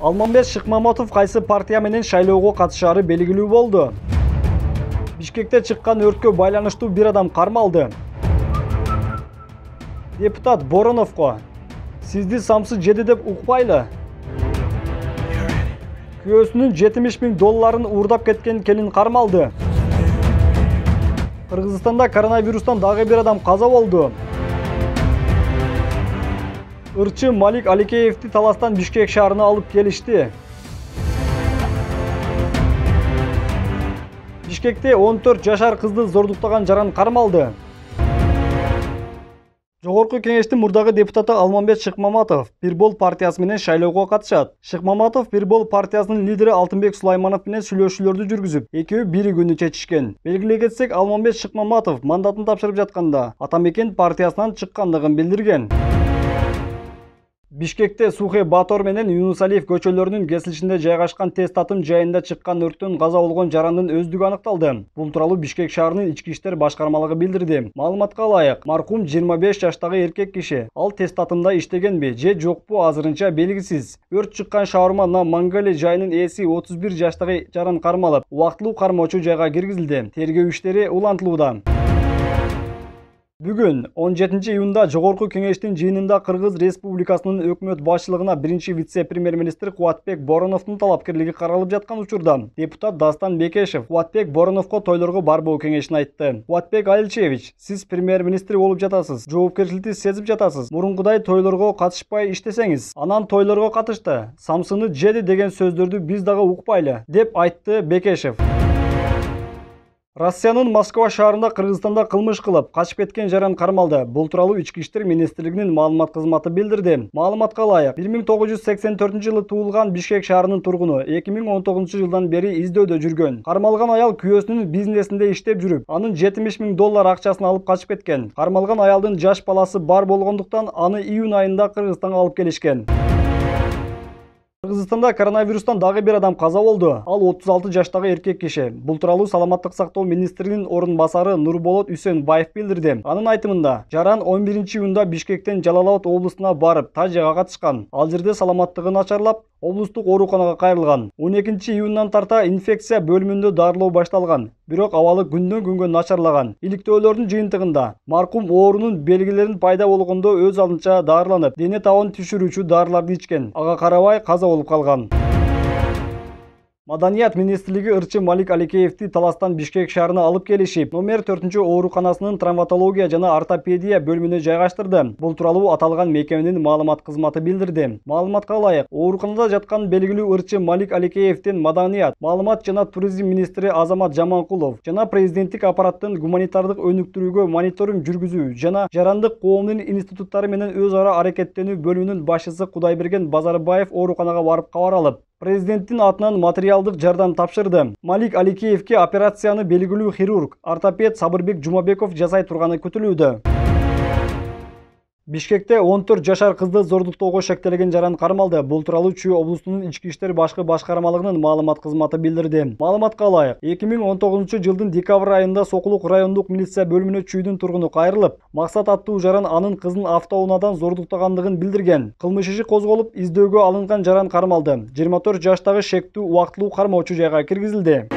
Алмамбет Шыкмаматов кайсы партия менен шайлоого катышаары белгилүү болду. Бишкекте чыккан өрткө байланыштуу бир адам кармалды. Депутат Бороновго сизди самсы жеди деп укпайлы. Күйөөсүнүн $70.000 уурдап кеткен келин кармалды. Кыргызстанда коронавирустан дагы бир адам каза болду. Ырчы Малик Аликеевди Таластан Бишкек шаарына алып келишти. Бишкекте 14 жашар кызды зордуктаган жаран кармалды. Жогорку кеңештин мурдагы депутаты Алмамбет Шыкмаматов Бирбол партиясы менен шайлоого катышат. Шыкмаматов Бирбол партиясынын лидери Алтынбек Сулайманов менен сүйлөшүүлөрдү жүргүзүп, экөө бир күнү чечишкен. Белгилей кетсек, Алмамбет Шыкмаматов мандатын тапшырып жатканда Атамекен партиясынан чыккандыгын билдирген. Бишкекте Сухе Батор менен Юнусалиев көчөлөрүнүн кесилишинде жайгашкан тест татым жайында чыккан өрттөн каза болгон жарандын өздүгү аныкталды. Бул тууралуу Бишкек шаарынын ички иштер башкармалыгы билдирди. Маалыматка ылайык, маркум 25 жаштагы эркек киши. Ал тест татымда иштегенби же жокпу азырынча белгисиз. Өрт чыккан шаурма на Мангали жайынын ээси 31 жаштагы жаран кармалып, убактылуу кармоочу жайга киргизилди. Тергөө иштери улантылууда. Бүгүн 17 июнда Жогорку кеңештин жыйынында Кыргыз Республикасынын өкмөт башчылыгына биринчи вице-премьер-министр Кубатбек Бороновдун талапкерлиги каралып жаткан учурда депутат Дастан Бекешев Кубатбек Бороновго тойлорго барбоо кеңешин айтты. Кубатбек Алилчевич, сиз премьер-министр болуп жатасыз, жоопкерчиликти сезип жатасыз. Мурункудай тойлорго катышпай иштесеңиз, анан тойлорго катышты, самсыны жеди деген сөздөрдү биз дагы укпайлы, деп айтты Бекешев. Россиянын Москва шаарында Кыргызстанда кылмыш кылып, качып кеткен жаран кармалды. Бул тууралуу Ички иштер министрлигинин маалымат кызматы билдирди. Маалыматка ылайык, 1984-жылы туулган Бишкек шаарынын тургуну 2019-жылдан бери издөөдө жүргөн. Кармалган аял күйөөсүнүн бизнесинде иштеп жүрүп, анын $70.000 акчасын алып качып кеткен. Кармалган аялдын жаш баласы бар болгондуктан аны июнь айында Кыргызстанга алып келишкен. Кыргызстанда коронавирустан дагы бир адам каза болду. Ал 36 жаштагы эркек киши. Бул тууралуу Саламаттык сактоо министринин орун басары Нурболот Үсөнбаев билдирди. Анын айтымында, жаран 11 июнда Бишкектен Жалал Абад облусуна барып, тажыга катышкан. Ал жерде саламаттыгы начарлап, облустук ооруканага кайрылган. 12 июндан тарта инфекция бөлүмүндө дарылоо башталган. Бирок абалы күндөн күнгө начарлаган. Иликтөөлөрдүн жыйынтыгында маркум оорунун белгилерин пайда болгондо өз алдынча даарыланып, дене табын түшүрүүчү дарыларды ичкен. Ага карабай каза болуп калган. Маданият министрлиги ырчы Малик Аликеевди Таластан Бишкек шаарына алып келишип, номер 4 ооруканасынын травматология жана ортопедия бөлүмүнө жайгаштырды. Бул тууралуу аталган мекеменин маалымат кызматы билдирди. Маалыматка ылайык, ооруканада жаткан белгилүү ырчы Малик Аликеевдин Маданият, маалымат жана туризм министри Азамат Жаманкулов жана президенттик аппараттын гуманитардык өнүктүрүүгө мониторинг жүргүзүү жана жарандык коомдун институттары менен өз ара аракеттенүү бөлүмүнүн башчысы Кудайберген Базарбаев ооруканага барып кабар алып, президенттин атынан материалдык жардам тапшырды. Малик Аликеевге операцияны белгилүү хирург, ортопед Сабырбек Жумабеков жасай турганы күтүлүүдө. Бишкекте 14 жашар кызды зордуктоого шектелген жаран кармалды. Бул тууралуу Чүй облусунун ички иштер башкармалыгынын маалымат кызматы билдирди. Маалыматка ылайык, 2019-жылдын декабрь айында Сокулук райондук милиция бөлүмүнө Чүйдүн тургуну кайрылып, Максат аттуу жаран анын кызын автоунаадан зордуктагандыгын билдирген. Кылмыш иши козголуп, издөөгө алынган жаран кармалды. 24 жаштагы шектүү убактылуу кармоочу жайга киргизилди.